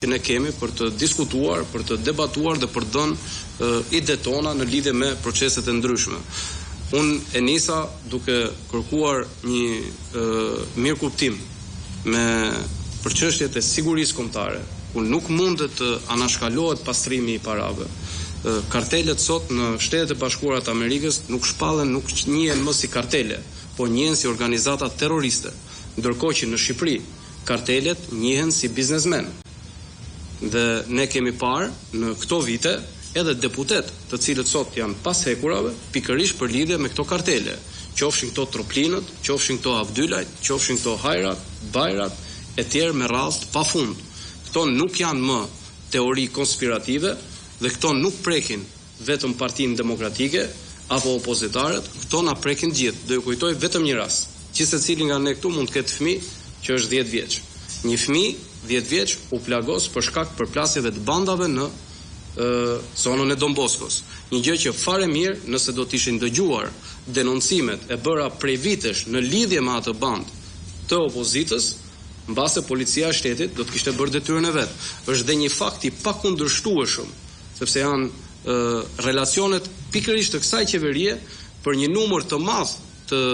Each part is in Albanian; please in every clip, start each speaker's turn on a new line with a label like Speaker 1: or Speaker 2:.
Speaker 1: që ne kemi për të diskutuar, për të debatuar dhe për të dhënë idetë tona në lidhje me proceset e ndryshme. Unë e nisa duke kërkuar një mirëkuptim për çështjet e sigurisë kombëtare. Unë nuk mundet të anashkalohet pastrimi i parave. Kartelet sot në Shtetet e Bashkuara të Amerikës nuk shpallen, nuk njihen më si kartele, po njihen si organizata terroriste, ndërkohë që në Shqipëri kartelet njihen si biznesmen. Dhe ne kemi parë në këto vite edhe deputet të cilët sot janë pas hekurave pikërisht për lidhje me këto kartele. Qofshin këto troplinët, qofshin këto avdylajt, qofshin këto hajrat, bajrat e tjerë me rast pafund. Këto nuk janë më teori konspirative dhe këto nuk prekin vetëm Partinë Demokratike apo opozitarët, këto na prekin gjithë. Do ju kujtoj vetëm një rast, që secili nga ne këtu mund të ketë fëmijë që është 10 vjeç. Një fëmijë 10 vjeç u plagos për shkak përplasjeve të bandave në zonën e Don Boskos. Një gjë që fare mirë nëse do të ishin dëgjuar denoncimet e bëra prej vitesh në lidhje me atë band të opozitës, mbase policia e shtetit do të kishte bërë detyrën e vet. Është dhe një fakt i pakundërshtueshëm, sepse janë relacionet pikërisht të kësaj qeverie për një numër të madh të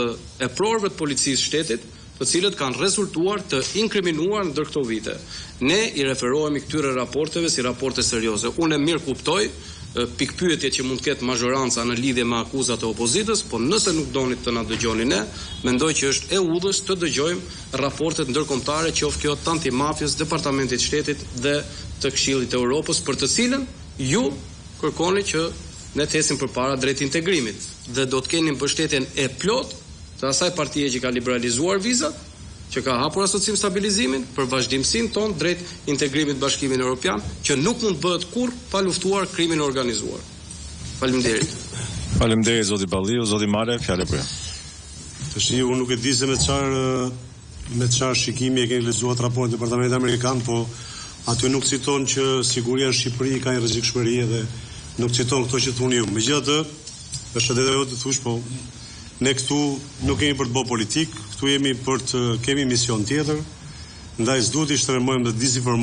Speaker 1: eprorëve të policisë shtetit, të cilët kanë rezultuar të inkriminuar ndër këto vite. Ne i referohemi këtyre raporteve si raporte serioze. Unë mirë kuptoj pikpyetje që mund të ketë mazhoranca në lidhje me akuzat e opozitës, po nëse nuk doni të na dëgjoni ne, mendoj që është e udhës të dëgjojmë raportet ndërkombëtare, qoftë kjo të antimafjes, Departamentit të Shtetit dhe të Këshillit të Evropës, për të cilën ju kërkoni që ne të ecim përpara drejt integrimit dhe do të keni mbështetjen e plotë të asaj partie që ka liberalizuar vizat, që ka hapur asocim stabilizimin për vazhdimsinë tonë drejt integrimit Bashkimin Evropian, që nuk mund bëhet kurrë pa luftuar krimin organizuar. Faleminderit.
Speaker 2: Faleminderit zoti Balliu, zoti Male, fjalë për ju.
Speaker 3: Tash unë nuk e di se me çfarë shikimi e keni lexuar raportin e Departamentit Amerikan, po aty nuk citon që siguria në Shqipëri ka një rrezikshmëri dhe nuk citon këto që thoni ju. Megjithatë, është edhe ajo të thosh, po ne këtu nuk kemi për të bërë politik, këtu jemi për të kemi mision tjetër, ndaj s'duhet të shtremojmë dhe të dizinformojmë